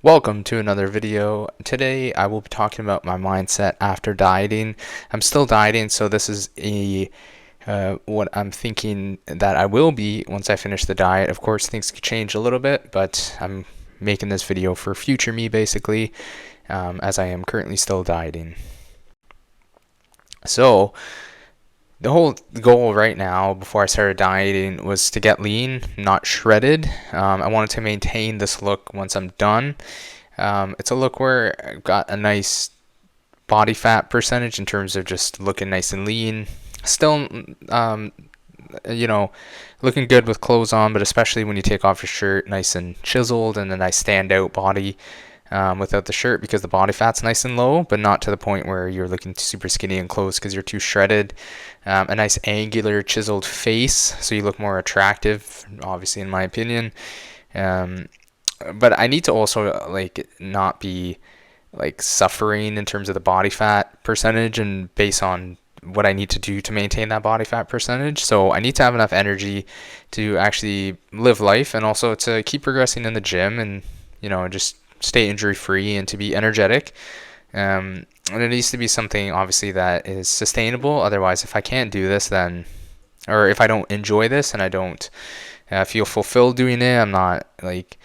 Welcome to another video. Today I will be talking about my mindset after dieting. I'm still dieting, so this is what I'm thinking that I will be once I finish the diet. Of course, things could change a little bit, but I'm making this video for future me basically, as I am currently still dieting. So the whole goal right now before I started dieting was to get lean, not shredded. I wanted to maintain this look once I'm done. It's a look where I've got a nice body fat percentage in terms of just looking nice and lean. Still, you know, looking good with clothes on, but especially when you take off your shirt, nice and chiseled and a nice standout body. Without the shirt, because the body fat's nice and low, but not to the point where you're looking super skinny in clothes because you're too shredded. A nice angular chiseled face, so you look more attractive, obviously in my opinion. But I need to also like not be like suffering in terms of the body fat percentage and based on what I need to do to maintain that body fat percentage. So I need to have enough energy to actually live life and also to keep progressing in the gym and just stay injury free and to be energetic. And it needs to be something obviously that is sustainable. Otherwise, if I can't do this, then, or if I don't enjoy this and I don't feel fulfilled doing it, I'm not like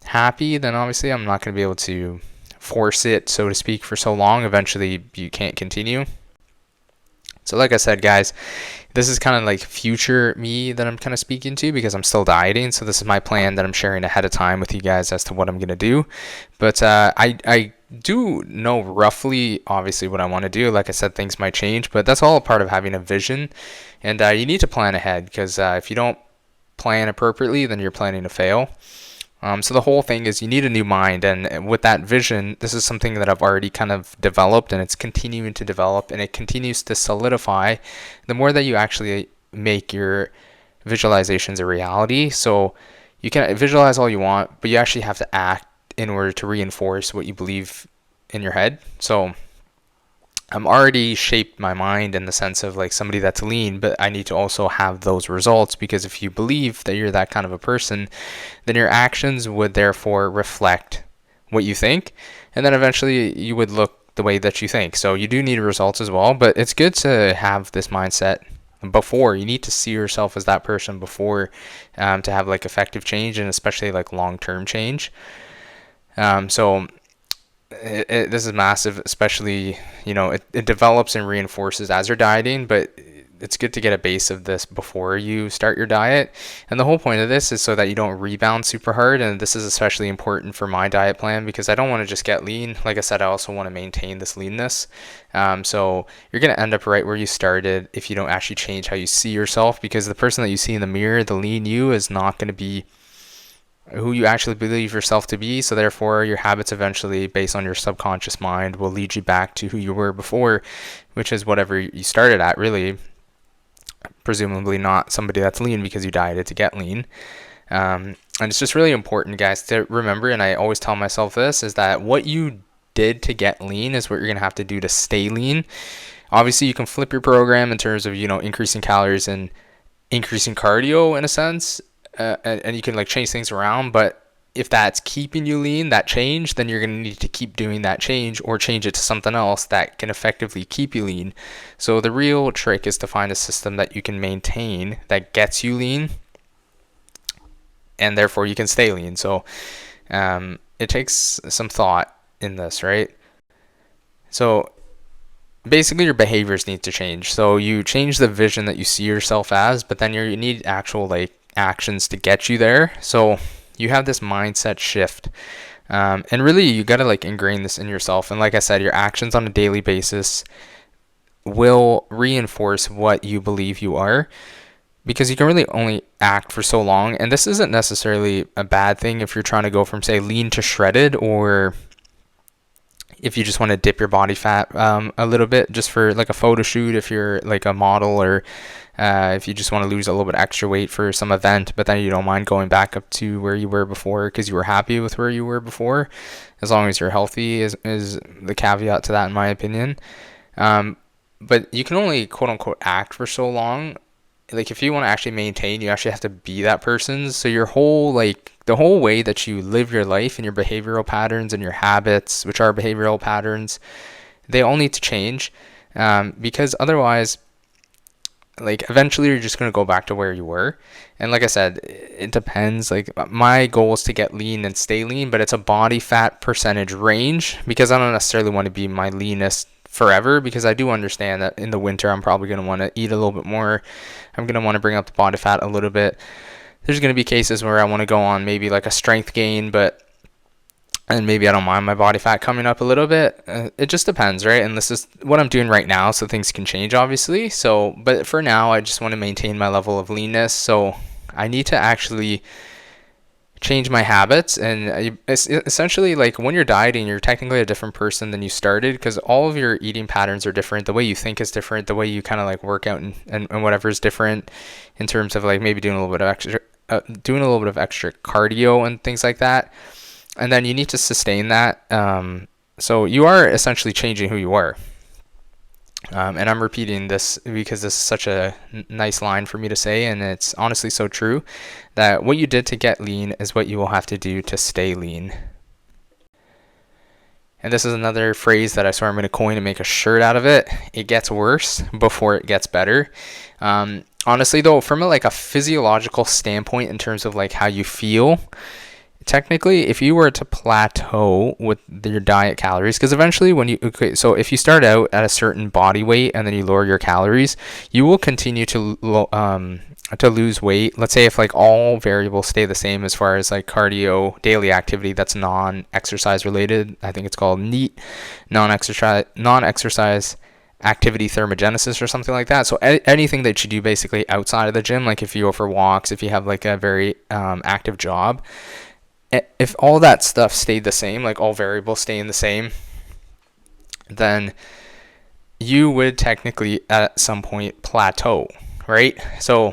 happy, then obviously I'm not going to be able to force it, so to speak, for so long. Eventually, you can't continue. So like I said, guys, this is kind of like future me that I'm kind of speaking to because I'm still dieting. So this is my plan that I'm sharing ahead of time with you guys as to what I'm going to do. But I do know roughly, obviously, what I want to do. Like I said, things might change, but that's all a part of having a vision. And you need to plan ahead because if you don't plan appropriately, then you're planning to fail. So the whole thing is you need a new mind, and with that vision, this is something that I've already kind of developed, and it's continuing to develop, and it continues to solidify the more that you actually make your visualizations a reality. So you can visualize all you want, but you actually have to act in order to reinforce what you believe in your head. So I'm already shaped my mind in the sense of like somebody that's lean, but I need to also have those results because if you believe that you're that kind of a person, then your actions would therefore reflect what you think, and then eventually you would look the way that you think. So you do need results as well, but it's good to have this mindset before. You need to see yourself as that person before to have like effective change and especially like long-term change. So this is massive, especially, it develops and reinforces as you're dieting, but it's good to get a base of this before you start your diet. And the whole point of this is so that you don't rebound super hard. And this is especially important for my diet plan because I don't want to just get lean. Like I said, I also want to maintain this leanness. So you're going to end up right where you started if you don't actually change how you see yourself, because the person that you see in the mirror, the lean you, is not going to be who you actually believe yourself to be. So therefore your habits eventually based on your subconscious mind will lead you back to who you were before, which is whatever you started at, really, presumably not somebody that's lean because you dieted to get lean. And it's just really important, guys, to remember, and I always tell myself this, is that what you did to get lean is what you're going to have to do to stay lean. Obviously you can flip your program in terms of increasing calories and increasing cardio in a sense, and you can like change things around, but if that's keeping you lean, that change, then you're going to need to keep doing that change or change it to something else that can effectively keep you lean. So the real trick is to find a system that you can maintain that gets you lean, and therefore you can stay lean. So it takes some thought in this, right? So basically your behaviors need to change. So you change the vision that you see yourself as, but then you need actual like actions to get you there. So you have this mindset shift, and really you got to like ingrain this in yourself. And like I said, your actions on a daily basis will reinforce what you believe you are, because you can really only act for so long. And this isn't necessarily a bad thing if you're trying to go from say lean to shredded, or if you just want to dip your body fat a little bit just for like a photo shoot, if you're like a model, or if you just want to lose a little bit extra weight for some event, but then you don't mind going back up to where you were before because you were happy with where you were before, as long as you're healthy is the caveat to that, in my opinion. But you can only quote unquote act for so long like if you want to actually maintain, you actually have to be that person. So your whole like the whole way that you live your life and your behavioral patterns and your habits, which are behavioral patterns, they all need to change, because otherwise, like eventually you're just going to go back to where you were. And like I said, it depends. Like my goal is to get lean and stay lean, but it's a body fat percentage range, because I don't necessarily want to be my leanest forever, because I do understand that in the winter I'm probably going to want to eat a little bit more. I'm going to want to bring up the body fat a little bit. There's going to be cases where I want to go on maybe like a strength gain, and maybe I don't mind my body fat coming up a little bit. It just depends, right? And this is what I'm doing right now, so things can change, obviously. So, but for now, I just want to maintain my level of leanness. So I need to actually change my habits. And essentially, like when you're dieting, you're technically a different person than you started, because all of your eating patterns are different. The way you think is different. The way you kind of like work out and whatever is different, in terms of like maybe doing a little bit of extra cardio and things like that. And then you need to sustain that. So you are essentially changing who you are. And I'm repeating this because this is such a nice line for me to say, and it's honestly so true, that what you did to get lean is what you will have to do to stay lean. And this is another phrase that I swear I'm going to coin and make a shirt out of it. It gets worse before it gets better. Honestly, though, from like a physiological standpoint, in terms of like how you feel, technically, if you were to plateau with your diet calories, because eventually so if you start out at a certain body weight and then you lower your calories, you will continue to lose weight. Let's say if like all variables stay the same as far as like cardio, daily activity that's non-exercise related, I think it's called NEAT, non-exercise activity thermogenesis or something like that. So anything that you do basically outside of the gym, like if you go for walks, if you have like a very active job, if all that stuff stayed the same, like all variables staying the same, then you would technically at some point plateau, right? So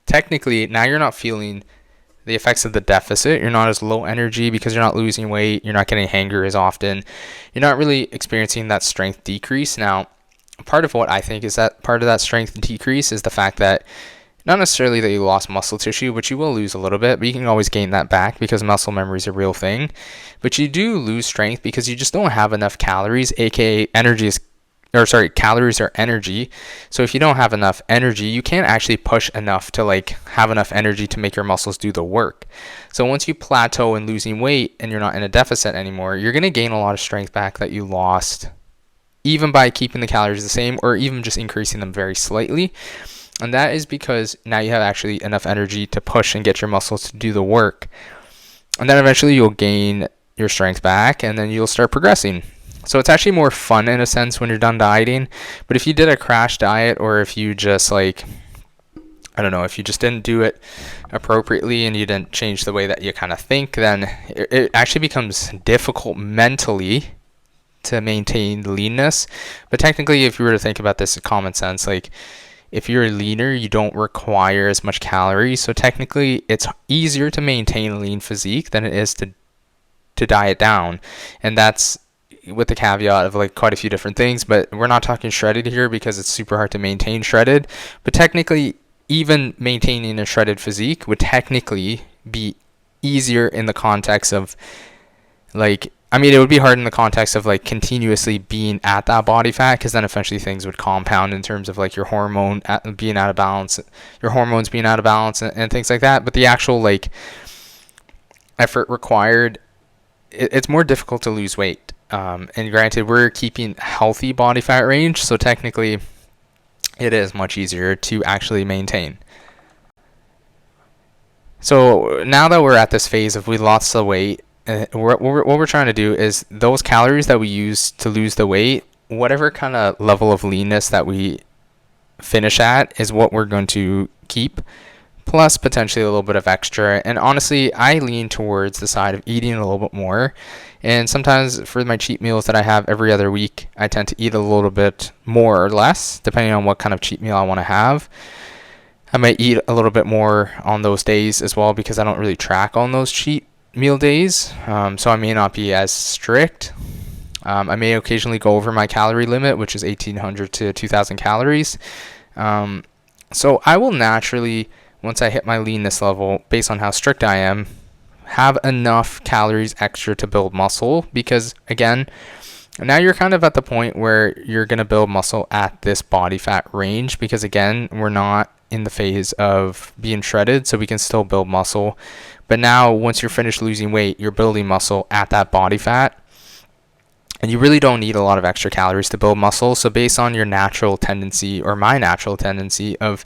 technically now you're not feeling the effects of the deficit. You're not as low energy because you're not losing weight. You're not getting hunger as often. You're not really experiencing that strength decrease. Now, part of what I think is that part of that strength decrease is the fact that not necessarily that you lost muscle tissue, but you will lose a little bit, but you can always gain that back because muscle memory is a real thing. But you do lose strength because you just don't have enough calories, aka calories are energy. So if you don't have enough energy, you can't actually push enough to like have enough energy to make your muscles do the work. So once you plateau in losing weight and you're not in a deficit anymore, you're going to gain a lot of strength back that you lost, even by keeping the calories the same or even just increasing them very slightly. And that is because now you have actually enough energy to push and get your muscles to do the work. And then eventually you'll gain your strength back and then you'll start progressing. So it's actually more fun in a sense when you're done dieting. But if you did a crash diet, or if you just like, I don't know, if you just didn't do it appropriately and you didn't change the way that you kind of think, then it actually becomes difficult mentally to maintain leanness. But technically, if you were to think about this in common sense, like if you're leaner, you don't require as much calories. So technically, it's easier to maintain a lean physique than it is to diet down. And that's with the caveat of like quite a few different things. But we're not talking shredded here because it's super hard to maintain shredded. But technically, even maintaining a shredded physique would technically be easier in the context of like, I mean, it would be hard in the context of like continuously being at that body fat, because then eventually things would compound in terms of like your hormones being out of balance and things like that. But the actual like effort required, it's more difficult to lose weight. And granted, we're keeping healthy body fat range, so technically it is much easier to actually maintain. So now that we're at this phase of we lost the weight, what we're trying to do is those calories that we use to lose the weight, whatever kind of level of leanness that we finish at is what we're going to keep, plus potentially a little bit of extra. And honestly, I lean towards the side of eating a little bit more. And sometimes for my cheat meals that I have every other week, I tend to eat a little bit more or less, depending on what kind of cheat meal I want to have. I might eat a little bit more on those days as well, because I don't really track on those cheat meal days, so I may not be as strict. I may occasionally go over my calorie limit, which is 1,800 to 2,000 calories. So I will naturally, once I hit my leanness level, based on how strict I am, have enough calories extra to build muscle, because again, now you're kind of at the point where you're going to build muscle at this body fat range, because again, we're not in the phase of being shredded, so we can still build muscle. But now once you're finished losing weight, you're building muscle at that body fat, and you really don't need a lot of extra calories to build muscle. So based on your natural tendency, or my natural tendency, of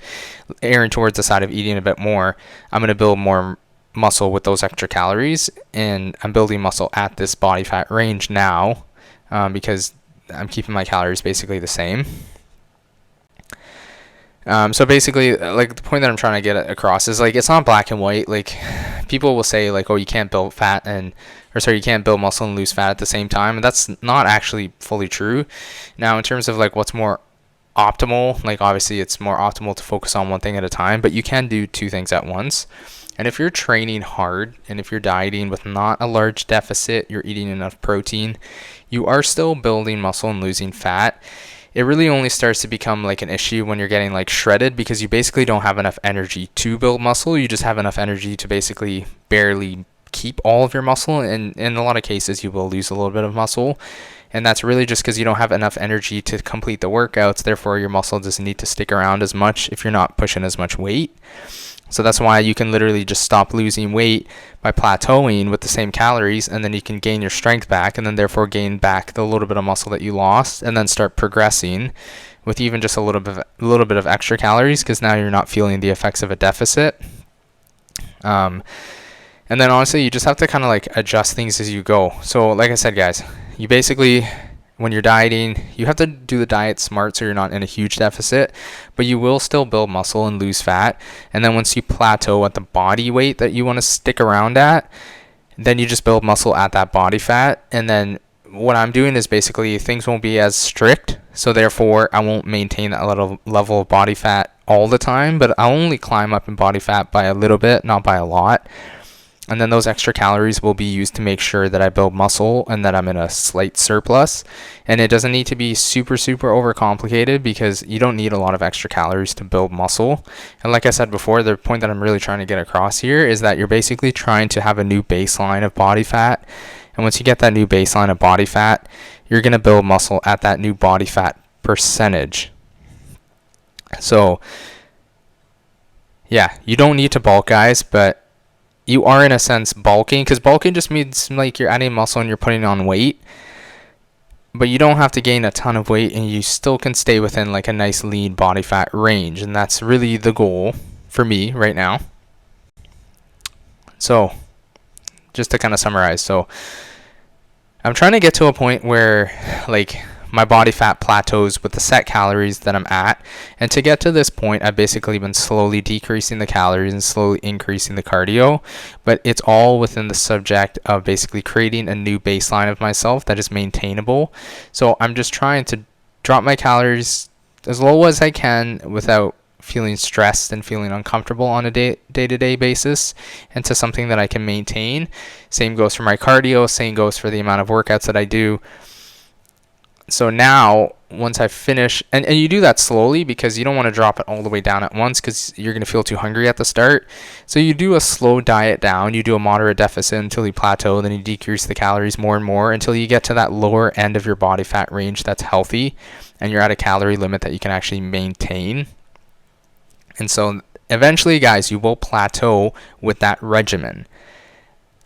erring towards the side of eating a bit more, I'm going to build more muscle with those extra calories, and I'm building muscle at this body fat range now, because I'm keeping my calories basically the same. So basically, like, the point that I'm trying to get across is, like, it's not black and white. Like, people will say, like, oh, you can't build you can't build muscle and lose fat at the same time, and that's not actually fully true. Now, in terms of, like, what's more optimal, like, obviously it's more optimal to focus on one thing at a time, but you can do two things at once. And if you're training hard, and if you're dieting with not a large deficit, you're eating enough protein, you are still building muscle and losing fat. It really only starts to become like an issue when you're getting like shredded, because you basically don't have enough energy to build muscle. You just have enough energy to basically barely keep all of your muscle, and in a lot of cases you will lose a little bit of muscle, and that's really just because you don't have enough energy to complete the workouts. Therefore, your muscle doesn't need to stick around as much if you're not pushing as much weight. So that's why you can literally just stop losing weight by plateauing with the same calories, and then you can gain your strength back, and then therefore gain back the little bit of muscle that you lost, and then start progressing with even just a little bit of extra calories, because now you're not feeling the effects of a deficit. And then honestly, you just have to kind of like adjust things as you go. So like I said, guys, you basically, when you're dieting, you have to do the diet smart so you're not in a huge deficit, but you will still build muscle and lose fat. And then once you plateau at the body weight that you want to stick around at, then you just build muscle at that body fat. And then what I'm doing is basically things won't be as strict, so therefore I won't maintain that level of body fat all the time, but I'll only climb up in body fat by a little bit, not by a lot. And then those extra calories will be used to make sure that I build muscle and that I'm in a slight surplus. And it doesn't need to be super, super overcomplicated, because you don't need a lot of extra calories to build muscle. And like I said before, the point that I'm really trying to get across here is that you're basically trying to have a new baseline of body fat. And once you get that new baseline of body fat, you're going to build muscle at that new body fat percentage. So, yeah, you don't need to bulk, guys, but you are in a sense bulking, because bulking just means like you're adding muscle and you're putting on weight, but you don't have to gain a ton of weight, and you still can stay within like a nice lean body fat range, and that's really the goal for me right now. So just to kind of summarize, so I'm trying to get to a point where like my body fat plateaus with the set calories that I'm at. And to get to this point, I've basically been slowly decreasing the calories and slowly increasing the cardio. But it's all within the subject of basically creating a new baseline of myself that is maintainable. So I'm just trying to drop my calories as low as I can without feeling stressed and feeling uncomfortable on a day-to-day basis, into something that I can maintain. Same goes for my cardio, same goes for the amount of workouts that I do. So now, once I finish, and you do that slowly, because you don't want to drop it all the way down at once, because you're going to feel too hungry at the start. So you do a slow diet down, you do a moderate deficit until you plateau, then you decrease the calories more and more until you get to that lower end of your body fat range that's healthy, and you're at a calorie limit that you can actually maintain. And so eventually, guys, you will plateau with that regimen.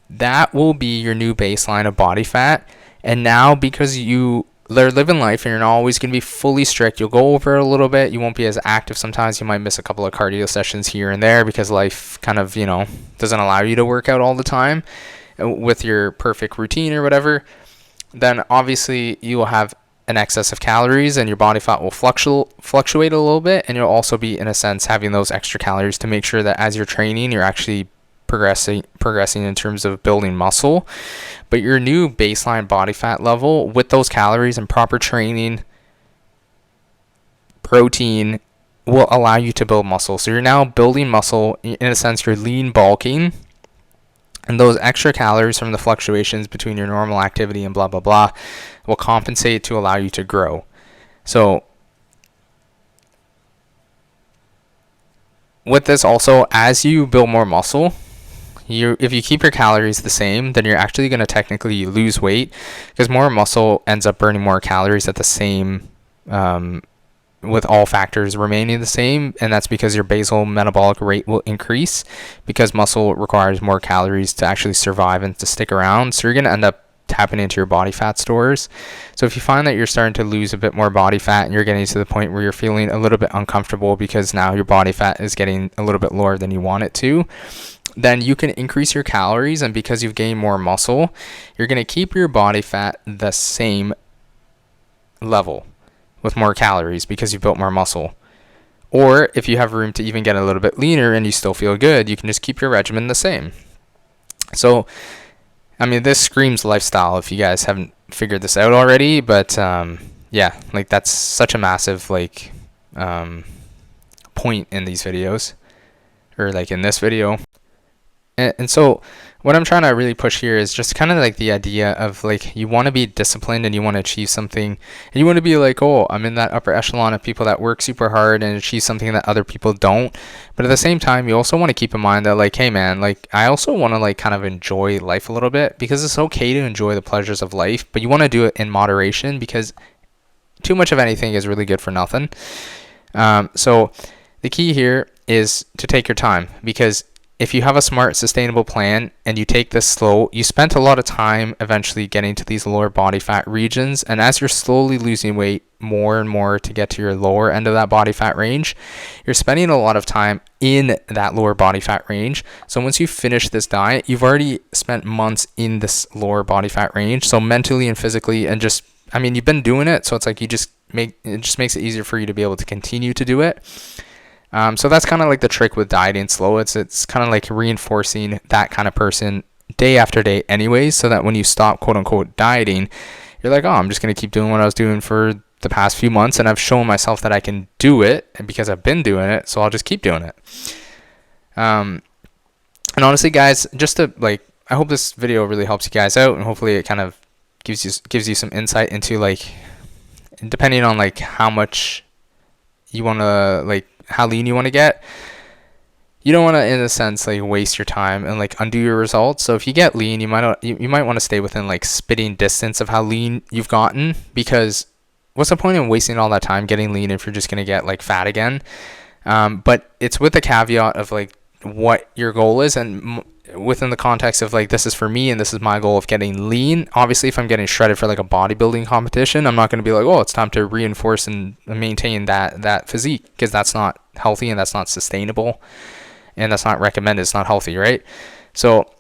That will be your new baseline of body fat. And now, because they're living life and you're not always going to be fully strict, you'll go over a little bit, you won't be as active. Sometimes you might miss a couple of cardio sessions here and there, because life kind of, doesn't allow you to work out all the time with your perfect routine or whatever. Then obviously you will have an excess of calories, and your body fat will fluctuate a little bit, and you'll also be, in a sense, having those extra calories to make sure that as you're training, you're actually progressing in terms of building muscle. But your new baseline body fat level, with those calories and proper training, protein, will allow you to build muscle. So you're now building muscle. In a sense, you're lean bulking, and those extra calories from the fluctuations between your normal activity and blah blah blah will compensate to allow you to grow. So with this also, as you build more muscle, if you keep your calories the same, then you're actually going to technically lose weight, because more muscle ends up burning more calories at the same, with all factors remaining the same, and that's because your basal metabolic rate will increase, because muscle requires more calories to actually survive and to stick around. So you're going to end up tapping into your body fat stores. So if you find that you're starting to lose a bit more body fat and you're getting to the point where you're feeling a little bit uncomfortable because now your body fat is getting a little bit lower than you want it to, then you can increase your calories, and because you've gained more muscle, you're going to keep your body fat the same level with more calories because you've built more muscle. Or if you have room to even get a little bit leaner and you still feel good, you can just keep your regimen the same. So I mean, this screams lifestyle if you guys haven't figured this out already, but yeah, like that's such a massive like point in these videos, or like in this video. And so what I'm trying to really push here is just kind of like the idea of like, you want to be disciplined and you want to achieve something, and you want to be like, oh, I'm in that upper echelon of people that work super hard and achieve something that other people don't. But at the same time, you also want to keep in mind that like, hey man, like I also want to like kind of enjoy life a little bit, because it's okay to enjoy the pleasures of life, but you want to do it in moderation, because too much of anything is really good for nothing. So the key here is to take your time, because if you have a smart, sustainable plan and you take this slow, you spent a lot of time eventually getting to these lower body fat regions. And as you're slowly losing weight more and more to get to your lower end of that body fat range, you're spending a lot of time in that lower body fat range. So once you finish this diet, you've already spent months in this lower body fat range. So mentally and physically, and just, I mean, you've been doing it. So it's like it just makes it easier for you to be able to continue to do it. So that's kind of like the trick with dieting slow. It's kind of like reinforcing that kind of person day after day anyways, so that when you stop quote unquote dieting, you're like, oh, I'm just going to keep doing what I was doing for the past few months, and I've shown myself that I can do it, and because I've been doing it, so I'll just keep doing it. And honestly, guys, just to like, I hope this video really helps you guys out, and hopefully it kind of gives you some insight into like, depending on like how much you want to like, how lean you want to get, you don't want to, in a sense, like waste your time and like undo your results. So if you get lean, you might want to stay within like spitting distance of how lean you've gotten, because what's the point in wasting all that time getting lean if you're just going to get like fat again? But it's with the caveat of like what your goal is, and within the context of like, this is for me and this is my goal of getting lean. Obviously, if I'm getting shredded for like a bodybuilding competition, I'm not going to be like, oh, it's time to reinforce and maintain that physique, because that's not healthy and that's not sustainable and that's not recommended. It's not healthy, right? So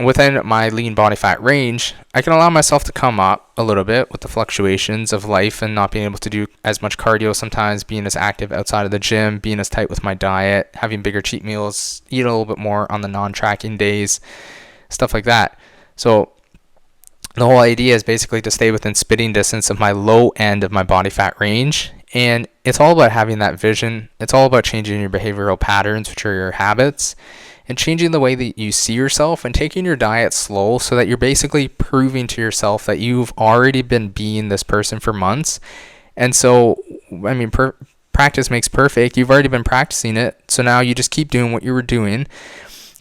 within my lean body fat range, I can allow myself to come up a little bit with the fluctuations of life and not being able to do as much cardio sometimes, being as active outside of the gym, being as tight with my diet, having bigger cheat meals, eat a little bit more on the non-tracking days, stuff like that. So the whole idea is basically to stay within spitting distance of my low end of my body fat range. And it's all about having that vision. It's all about changing your behavioral patterns, which are your habits, and changing the way that you see yourself, and taking your diet slow, so that you're basically proving to yourself that you've already been being this person for months. And so, I mean, practice makes perfect. You've already been practicing it, so now you just keep doing what you were doing.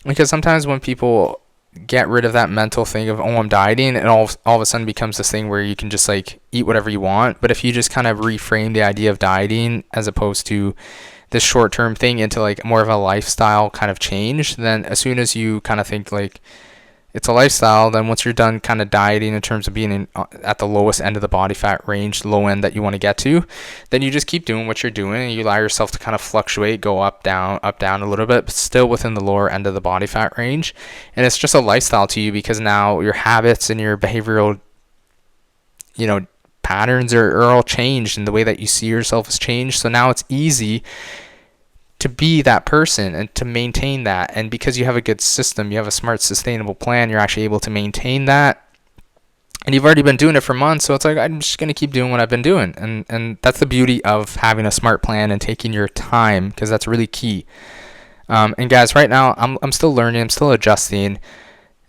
Because sometimes when people get rid of that mental thing of, oh, I'm dieting, and all of a sudden becomes this thing where you can just like eat whatever you want. But if you just kind of reframe the idea of dieting as opposed to this short-term thing into like more of a lifestyle kind of change, then as soon as you kind of think like it's a lifestyle, then once you're done kind of dieting in terms of being at the lowest end of the body fat range, low end that you want to get to, then you just keep doing what you're doing, and you allow yourself to kind of fluctuate, go up down a little bit, but still within the lower end of the body fat range. And it's just a lifestyle to you, because now your habits and your behavioral patterns are all changed, and the way that you see yourself has changed. So now it's easy to be that person and to maintain that. And because you have a good system, you have a smart, sustainable plan, you're actually able to maintain that. And you've already been doing it for months, so it's like, I'm just going to keep doing what I've been doing. And that's the beauty of having a smart plan and taking your time, because that's really key. And guys, right now, I'm still learning, I'm still adjusting.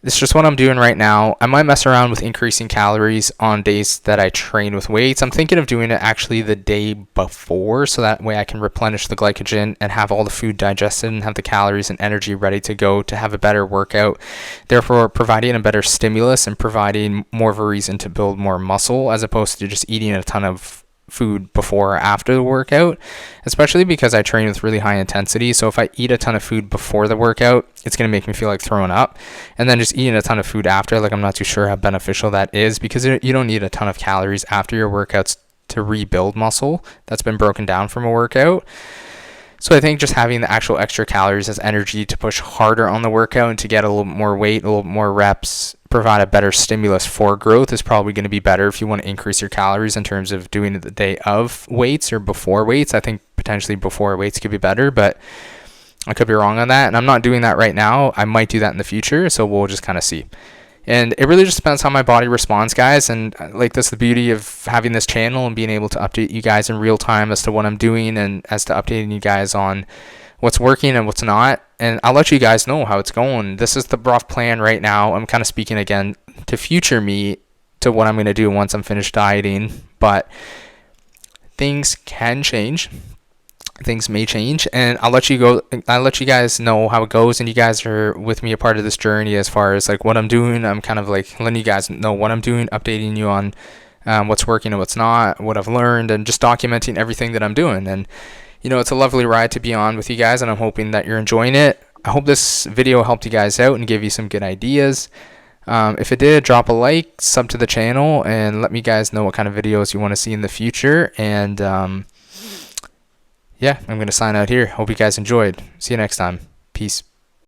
It's just what I'm doing right now. I might mess around with increasing calories on days that I train with weights. I'm thinking of doing it actually the day before, so that way I can replenish the glycogen and have all the food digested and have the calories and energy ready to go to have a better workout. Therefore, providing a better stimulus and providing more of a reason to build more muscle as opposed to just eating a ton of food before or after the workout, especially because I train with really high intensity. So if I eat a ton of food before the workout, it's going to make me feel like throwing up. And then just eating a ton of food after, like I'm not too sure how beneficial that is, because you don't need a ton of calories after your workouts to rebuild muscle that's been broken down from a workout. So I think just having the actual extra calories as energy to push harder on the workout and to get a little more weight, a little more reps, provide a better stimulus for growth is probably going to be better if you want to increase your calories in terms of doing it the day of weights or before weights. I think potentially before weights could be better, but I could be wrong on that. And I'm not doing that right now. I might do that in the future, so we'll just kind of see. And it really just depends how my body responds, guys. And like, that's the beauty of having this channel and being able to update you guys in real time as to what I'm doing and as to updating you guys on what's working and what's not. And I'll let you guys know how it's going. This is the rough plan right now. I'm kind of speaking again to future me, to what I'm going to do once I'm finished dieting. But things can change. Things may change, and I'll let you guys know how it goes, and you guys are with me a part of this journey as far as like what I'm doing. I'm kind of like letting you guys know what I'm doing, updating you on what's working and what's not, what I've learned, and just documenting everything that I'm doing. And it's a lovely ride to be on with you guys, and I'm hoping that you're enjoying it. I hope this video helped you guys out and gave you some good ideas. If it did, drop a like, sub to the channel, and let me guys know what kind of videos you want to see in the future. And yeah, I'm going to sign out here. Hope you guys enjoyed. See you next time. Peace.